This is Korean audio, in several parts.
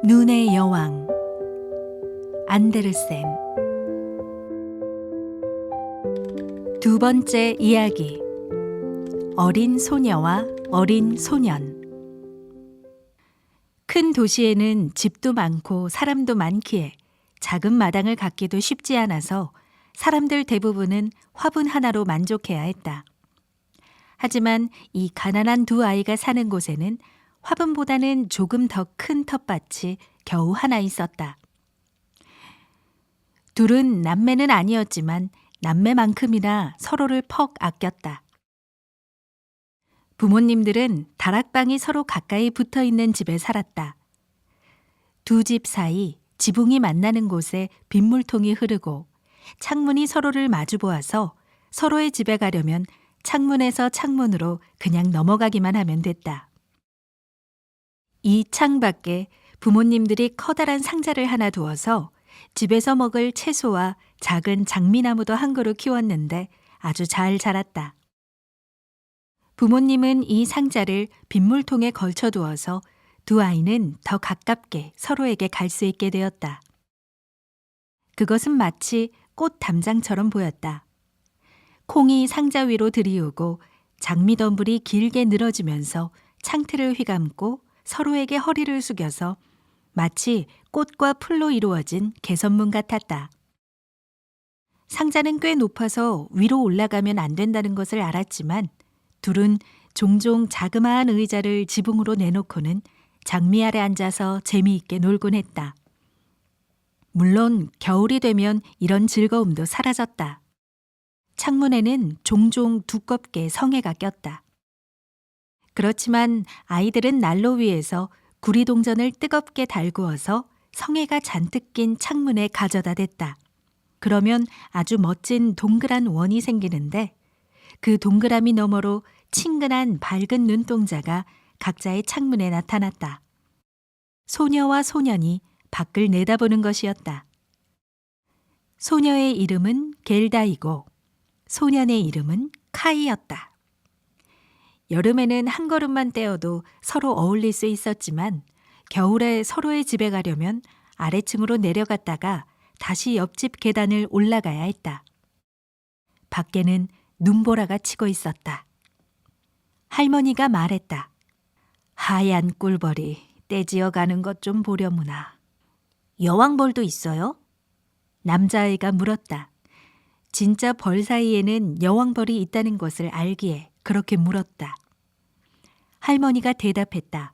눈의 여왕 안데르센. 두 번째 이야기. 어린 소녀와 어린 소년. 큰 도시에는 집도 많고 사람도 많기에 작은 마당을 갖기도 쉽지 않아서 사람들 대부분은 화분 하나로 만족해야 했다. 하지만 이 가난한 두 아이가 사는 곳에는 화분보다는 조금 더 큰 텃밭이 겨우 하나 있었다. 둘은 남매는 아니었지만 남매만큼이나 서로를 퍽 아꼈다. 부모님들은 다락방이 서로 가까이 붙어 있는 집에 살았다. 두 집 사이 지붕이 만나는 곳에 빗물통이 흐르고 창문이 서로를 마주 보아서 서로의 집에 가려면 창문에서 창문으로 그냥 넘어가기만 하면 됐다. 이 창 밖에 부모님들이 커다란 상자를 하나 두어서 집에서 먹을 채소와 작은 장미나무도 한 그루 키웠는데 아주 잘 자랐다. 부모님은 이 상자를 빗물통에 걸쳐 두어서 두 아이는 더 가깝게 서로에게 갈 수 있게 되었다. 그것은 마치 꽃 담장처럼 보였다. 콩이 상자 위로 들이우고 장미덤불이 길게 늘어지면서 창틀을 휘감고 서로에게 허리를 숙여서 마치 꽃과 풀로 이루어진 개선문 같았다. 상자는 꽤 높아서 위로 올라가면 안 된다는 것을 알았지만 둘은 종종 자그마한 의자를 지붕으로 내놓고는 장미 아래 앉아서 재미있게 놀곤 했다. 물론 겨울이 되면 이런 즐거움도 사라졌다. 창문에는 종종 두껍게 성에가 꼈다. 그렇지만 아이들은 난로 위에서 구리동전을 뜨겁게 달구어서 성에가 잔뜩 낀 창문에 가져다 댔다. 그러면 아주 멋진 동그란 원이 생기는데 그 동그라미 너머로 친근한 밝은 눈동자가 각자의 창문에 나타났다. 소녀와 소년이 밖을 내다보는 것이었다. 소녀의 이름은 겔다이고 소년의 이름은 카이였다. 여름에는 한 걸음만 떼어도 서로 어울릴 수 있었지만 겨울에 서로의 집에 가려면 아래층으로 내려갔다가 다시 옆집 계단을 올라가야 했다. 밖에는 눈보라가 치고 있었다. 할머니가 말했다. 하얀 꿀벌이 떼지어 가는 것 좀 보려무나. 여왕벌도 있어요? 남자아이가 물었다. 진짜 벌 사이에는 여왕벌이 있다는 것을 알기에 그렇게 물었다. 할머니가 대답했다.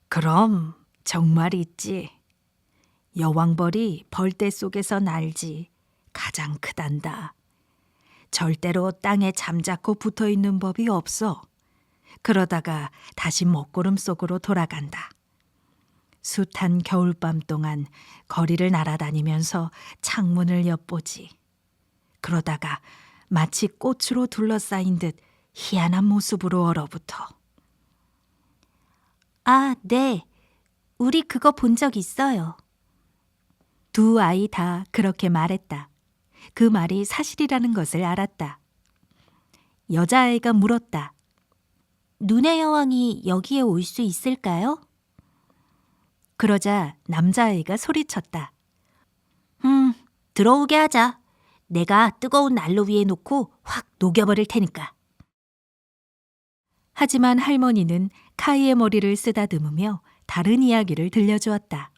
그럼 정말 있지. 여왕벌이 벌떼 속에서 날지 가장 크단다. 절대로 땅에 잠자코 붙어있는 법이 없어. 그러다가 다시 먹구름 속으로 돌아간다. 숱한 겨울밤 동안 거리를 날아다니면서 창문을 엿보지. 그러다가 마치 꽃으로 둘러싸인 듯 희한한 모습으로 얼어붙어. 아, 네. 우리 그거 본 적 있어요. 두 아이 다 그렇게 말했다. 그 말이 사실이라는 것을 알았다. 여자아이가 물었다. 눈의 여왕이 여기에 올 수 있을까요? 그러자 남자아이가 소리쳤다. 들어오게 하자. 내가 뜨거운 난로 위에 놓고 확 녹여버릴 테니까. 하지만 할머니는 카이의 머리를 쓰다듬으며 다른 이야기를 들려주었다.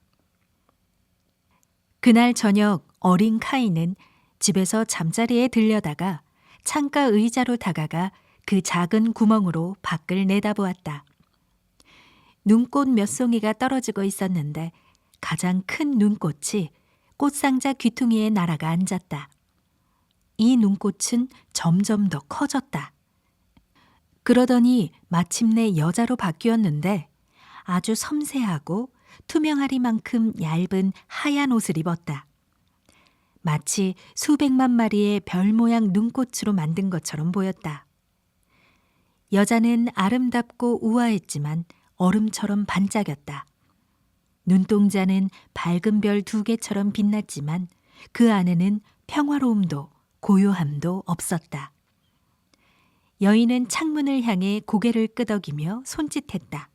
그날 저녁 어린 카이는 집에서 잠자리에 들려다가 창가 의자로 다가가 그 작은 구멍으로 밖을 내다보았다. 눈꽃 몇 송이가 떨어지고 있었는데 가장 큰 눈꽃이 꽃상자 귀퉁이에 날아가 앉았다. 이 눈꽃은 점점 더 커졌다. 그러더니 마침내 여자로 바뀌었는데 아주 섬세하고 투명하리만큼 얇은 하얀 옷을 입었다. 마치 수백만 마리의 별 모양 눈꽃으로 만든 것처럼 보였다. 여자는 아름답고 우아했지만 얼음처럼 반짝였다. 눈동자는 밝은 별 2개처럼 빛났지만 그 안에는 평화로움도 고요함도 없었다. 여인은 창문을 향해 고개를 끄덕이며 손짓했다.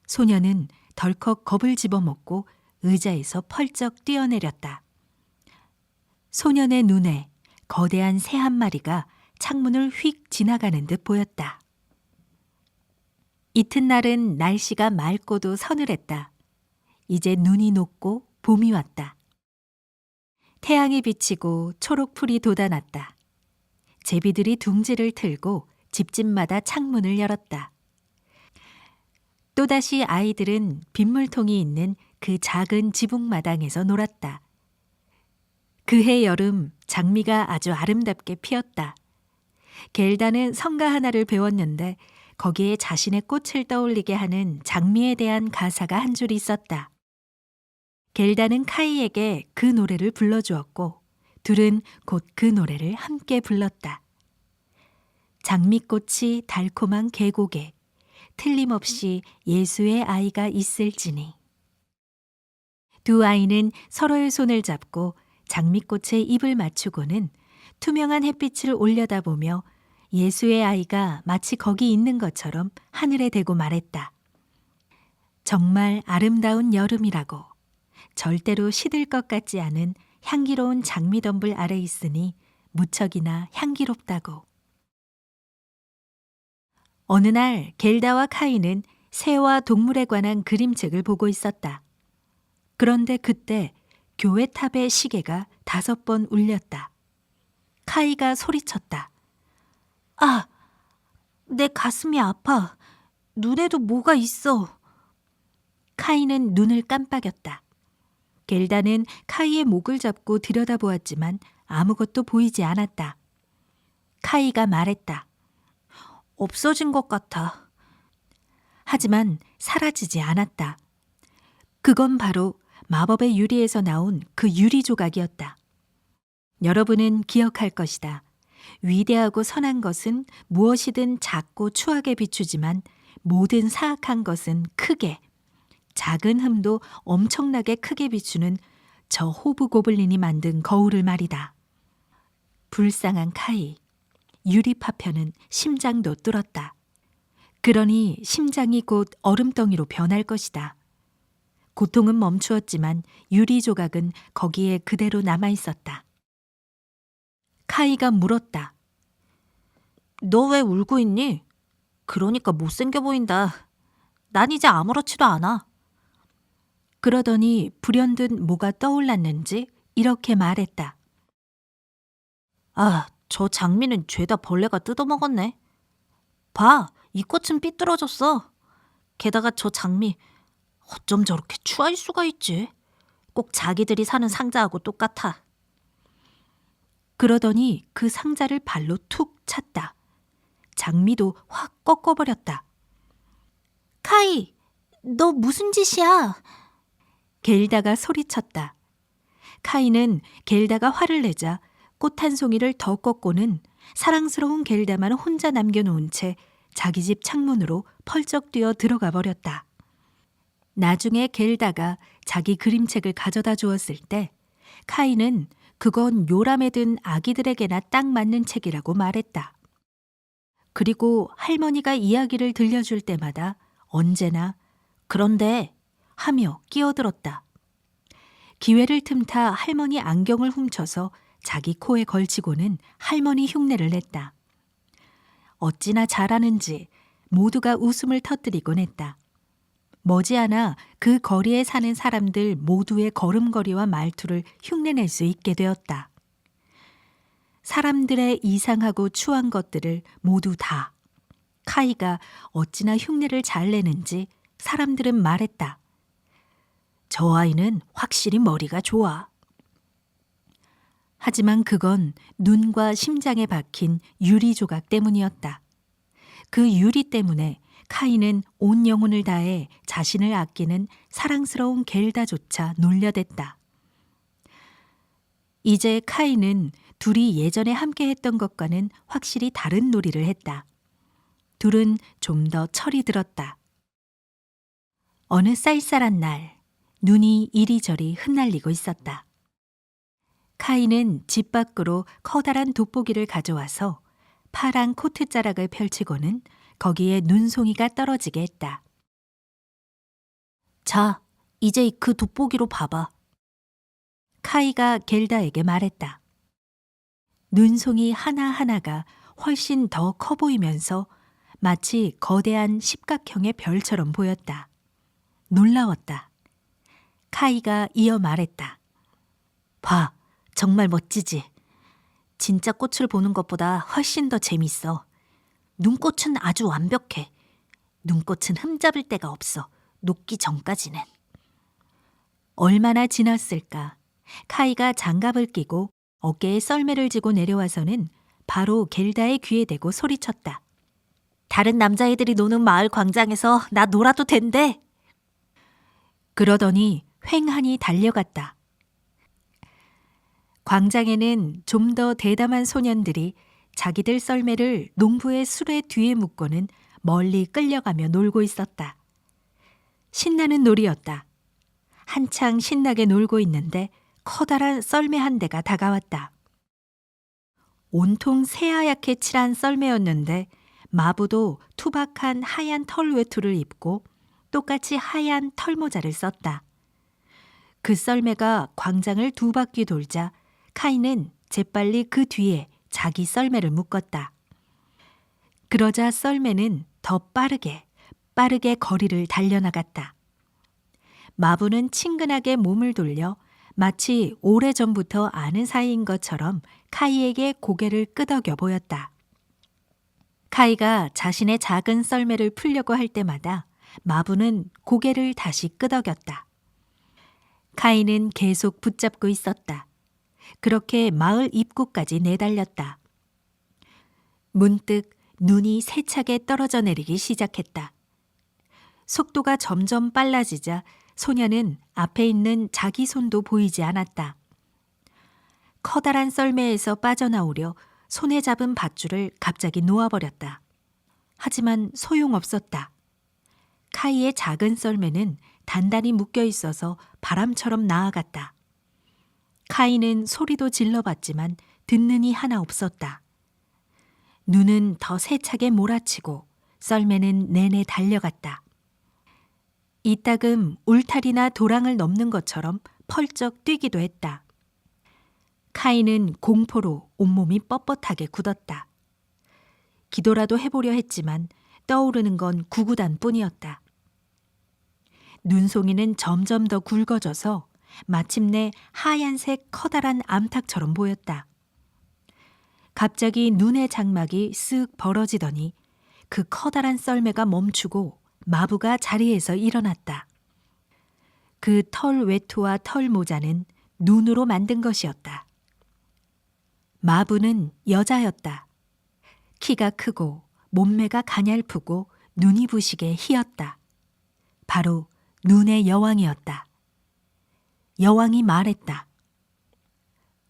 소녀는 덜컥 겁을 집어먹고 의자에서 펄쩍 뛰어내렸다. 소년의 눈에 거대한 새 한 마리가 창문을 휙 지나가는 듯 보였다. 이튿날은 날씨가 맑고도 서늘했다. 이제 눈이 녹고 봄이 왔다. 태양이 비치고 초록풀이 돋아났다. 제비들이 둥지를 틀고 집집마다 창문을 열었다. 또다시 아이들은 빗물통이 있는 그 작은 지붕마당에서 놀았다. 그해 여름 장미가 아주 아름답게 피었다. 겔다는 성가 하나를 배웠는데 거기에 자신의 꽃을 떠올리게 하는 장미에 대한 가사가 한 줄 있었다. 겔다는 카이에게 그 노래를 불러주었고 둘은 곧 그 노래를 함께 불렀다. 장미꽃이 달콤한 계곡에 틀림없이 예수의 아이가 있을지니. 두 아이는 서로의 손을 잡고 장미꽃에 입을 맞추고는 투명한 햇빛을 올려다보며 예수의 아이가 마치 거기 있는 것처럼 하늘에 대고 말했다. 정말 아름다운 여름이라고. 절대로 시들 것 같지 않은 향기로운 장미덤불 아래 있으니 무척이나 향기롭다고. 어느 날 겔다와 카이는 새와 동물에 관한 그림책을 보고 있었다. 그런데 그때 교회 탑의 시계가 5번 울렸다. 카이가 소리쳤다. 아, 내 가슴이 아파. 눈에도 뭐가 있어. 카이는 눈을 깜빡였다. 겔다는 카이의 목을 잡고 들여다보았지만 아무것도 보이지 않았다. 카이가 말했다. 없어진 것 같아. 하지만 사라지지 않았다. 그건 바로 마법의 유리에서 나온 그 유리 조각이었다. 여러분은 기억할 것이다. 위대하고 선한 것은 무엇이든 작고 추하게 비추지만 모든 사악한 것은 크게, 작은 흠도 엄청나게 크게 비추는 저 호브 고블린이 만든 거울을 말이다. 불쌍한 카이, 유리 파편은 심장도 뚫었다. 그러니 심장이 곧 얼음덩이로 변할 것이다. 고통은 멈추었지만 유리 조각은 거기에 그대로 남아있었다. 카이가 물었다. 너 왜 울고 있니? 그러니까 못생겨 보인다. 난 이제 아무렇지도 않아. 그러더니 불현듯 뭐가 떠올랐는지 이렇게 말했다. 아, 저 장미는 죄다 벌레가 뜯어먹었네. 봐, 이 꽃은 삐뚤어졌어. 게다가 저 장미, 어쩜 저렇게 추할 수가 있지? 꼭 자기들이 사는 상자하고 똑같아. 그러더니 그 상자를 발로 툭 찼다. 장미도 확 꺾어버렸다. 카이, 너 무슨 짓이야? 겔다가 소리쳤다. 카이는 겔다가 화를 내자 꽃 한 송이를 더 꺾고는 사랑스러운 겔다만 혼자 남겨놓은 채 자기 집 창문으로 펄쩍 뛰어 들어가 버렸다. 나중에 겔다가 자기 그림책을 가져다 주었을 때 카이는 그건 요람에 든 아기들에게나 딱 맞는 책이라고 말했다. 그리고 할머니가 이야기를 들려줄 때마다 언제나 그런데 하며 끼어들었다. 기회를 틈타 할머니 안경을 훔쳐서 자기 코에 걸치고는 할머니 흉내를 냈다. 어찌나 잘하는지 모두가 웃음을 터뜨리곤 했다. 머지않아 그 거리에 사는 사람들 모두의 걸음걸이와 말투를 흉내낼 수 있게 되었다. 사람들의 이상하고 추한 것들을 모두 다 카이가 어찌나 흉내를 잘 내는지 사람들은 말했다. 저 아이는 확실히 머리가 좋아. 하지만 그건 눈과 심장에 박힌 유리 조각 때문이었다. 그 유리 때문에 카이는 온 영혼을 다해 자신을 아끼는 사랑스러운 겔다조차 놀려댔다. 이제 카이는 둘이 예전에 함께 했던 것과는 확실히 다른 놀이를 했다. 둘은 좀 더 철이 들었다. 어느 쌀쌀한 날, 눈이 이리저리 흩날리고 있었다. 카이는 집 밖으로 커다란 돋보기를 가져와서 파란 코트 자락을 펼치고는 거기에 눈송이가 떨어지게 했다. 자, 이제 그 돋보기로 봐봐. 카이가 겔다에게 말했다. 눈송이 하나하나가 훨씬 더 커 보이면서 마치 거대한 십각형의 별처럼 보였다. 놀라웠다. 카이가 이어 말했다. 봐, 정말 멋지지? 진짜 꽃을 보는 것보다 훨씬 더 재밌어. 눈꽃은 아주 완벽해. 눈꽃은 흠잡을 데가 없어. 녹기 전까지는. 얼마나 지났을까. 카이가 장갑을 끼고 어깨에 썰매를 지고 내려와서는 바로 겔다의 귀에 대고 소리쳤다. 다른 남자애들이 노는 마을 광장에서 나 놀아도 된대. 그러더니 횡하니 달려갔다. 광장에는 좀 더 대담한 소년들이 자기들 썰매를 농부의 수레 뒤에 묶고는 멀리 끌려가며 놀고 있었다. 신나는 놀이였다. 한창 신나게 놀고 있는데 커다란 썰매 한 대가 다가왔다. 온통 새하얗게 칠한 썰매였는데 마부도 투박한 하얀 털 외투를 입고 똑같이 하얀 털모자를 썼다. 그 썰매가 광장을 두 바퀴 돌자 카이는 재빨리 그 뒤에 자기 썰매를 묶었다. 그러자 썰매는 더 빠르게 거리를 달려나갔다. 마부는 친근하게 몸을 돌려 마치 오래전부터 아는 사이인 것처럼 카이에게 고개를 끄덕여 보였다. 카이가 자신의 작은 썰매를 풀려고 할 때마다 마부는 고개를 다시 끄덕였다. 카이는 계속 붙잡고 있었다. 그렇게 마을 입구까지 내달렸다. 문득 눈이 세차게 떨어져 내리기 시작했다. 속도가 점점 빨라지자 소녀는 앞에 있는 자기 손도 보이지 않았다. 커다란 썰매에서 빠져나오려 손에 잡은 밧줄을 갑자기 놓아버렸다. 하지만 소용없었다. 카이의 작은 썰매는 단단히 묶여 있어서 바람처럼 나아갔다. 카이는 소리도 질러봤지만 듣는 이 하나 없었다. 눈은 더 세차게 몰아치고 썰매는 내내 달려갔다. 이따금 울타리나 도랑을 넘는 것처럼 펄쩍 뛰기도 했다. 카이는 공포로 온몸이 뻣뻣하게 굳었다. 기도라도 해보려 했지만 떠오르는 건 구구단뿐이었다. 눈송이는 점점 더 굵어져서 마침내 하얀색 커다란 암탉처럼 보였다. 갑자기 눈의 장막이 쓱 벌어지더니 그 커다란 썰매가 멈추고 마부가 자리에서 일어났다. 그 털 외투와 털 모자는 눈으로 만든 것이었다. 마부는 여자였다. 키가 크고 몸매가 가냘프고 눈이 부시게 희었다. 바로 눈의 여왕이었다. 여왕이 말했다.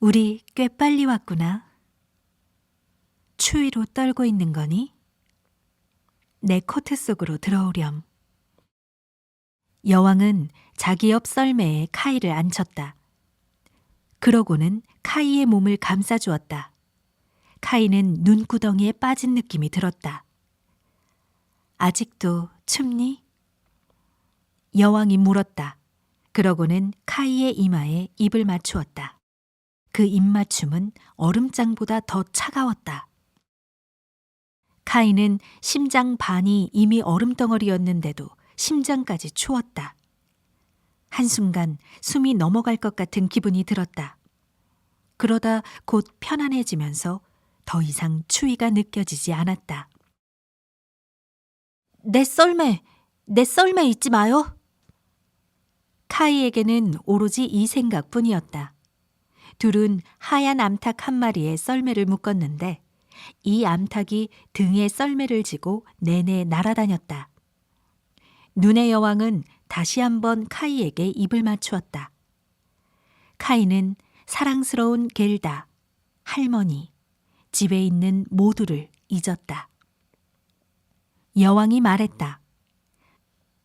우리 꽤 빨리 왔구나. 추위로 떨고 있는 거니? 내 코트 속으로 들어오렴. 여왕은 자기 옆 썰매에 카이를 앉혔다. 그러고는 카이의 몸을 감싸주었다. 카이는 눈구덩이에 빠진 느낌이 들었다. 아직도 춥니? 여왕이 물었다. 그러고는 카이의 이마에 입을 맞추었다. 그 입맞춤은 얼음장보다 더 차가웠다. 카이는 심장 반이 이미 얼음덩어리였는데도 심장까지 추웠다. 한순간 숨이 넘어갈 것 같은 기분이 들었다. 그러다 곧 편안해지면서 더 이상 추위가 느껴지지 않았다. 내 썰매 잊지 마요. 카이에게는 오로지 이 생각뿐이었다. 둘은 하얀 암탉 한 마리에 썰매를 묶었는데 이 암탉이 등에 썰매를 지고 내내 날아다녔다. 눈의 여왕은 다시 한번 카이에게 입을 맞추었다. 카이는 사랑스러운 겔다, 할머니, 집에 있는 모두를 잊었다. 여왕이 말했다.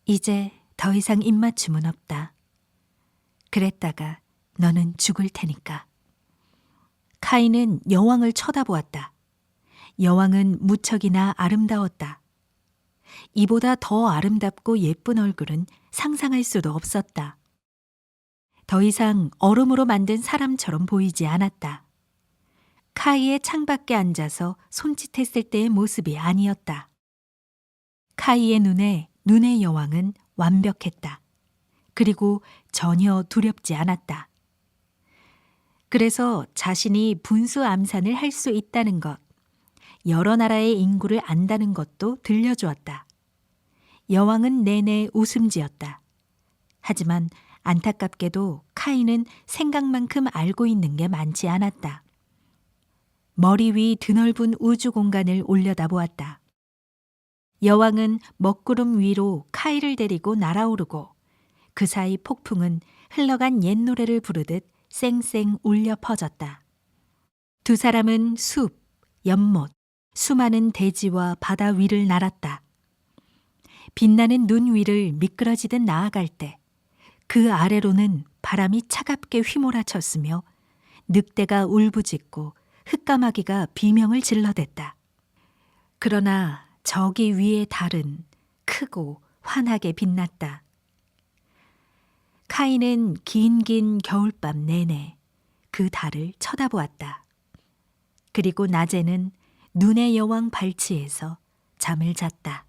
이제 더 이상 입맞춤은 없다. 그랬다가 너는 죽을 테니까. 카이는 여왕을 쳐다보았다. 여왕은 무척이나 아름다웠다. 이보다 더 아름답고 예쁜 얼굴은 상상할 수도 없었다. 더 이상 얼음으로 만든 사람처럼 보이지 않았다. 카이의 창밖에 앉아서 손짓했을 때의 모습이 아니었다. 카이의 눈에 눈의 여왕은 완벽했다. 그리고 전혀 두렵지 않았다. 그래서 자신이 분수 암산을 할 수 있다는 것, 여러 나라의 인구를 안다는 것도 들려주었다. 여왕은 내내 웃음 지었다. 하지만 안타깝게도 카이는 생각만큼 알고 있는 게 많지 않았다. 머리 위 드넓은 우주 공간을 올려다보았다. 여왕은 먹구름 위로 카이를 데리고 날아오르고 그 사이 폭풍은 흘러간 옛 노래를 부르듯 쌩쌩 울려 퍼졌다. 두 사람은 숲, 연못, 수많은 대지와 바다 위를 날았다. 빛나는 눈 위를 미끄러지듯 나아갈 때 그 아래로는 바람이 차갑게 휘몰아쳤으며 늑대가 울부짖고 흙까마귀가 비명을 질러댔다. 그러나 저기 위의 달은 크고 환하게 빛났다. 카이는 긴 겨울밤 내내 그 달을 쳐다보았다. 그리고 낮에는 눈의 여왕 발치에서 잠을 잤다.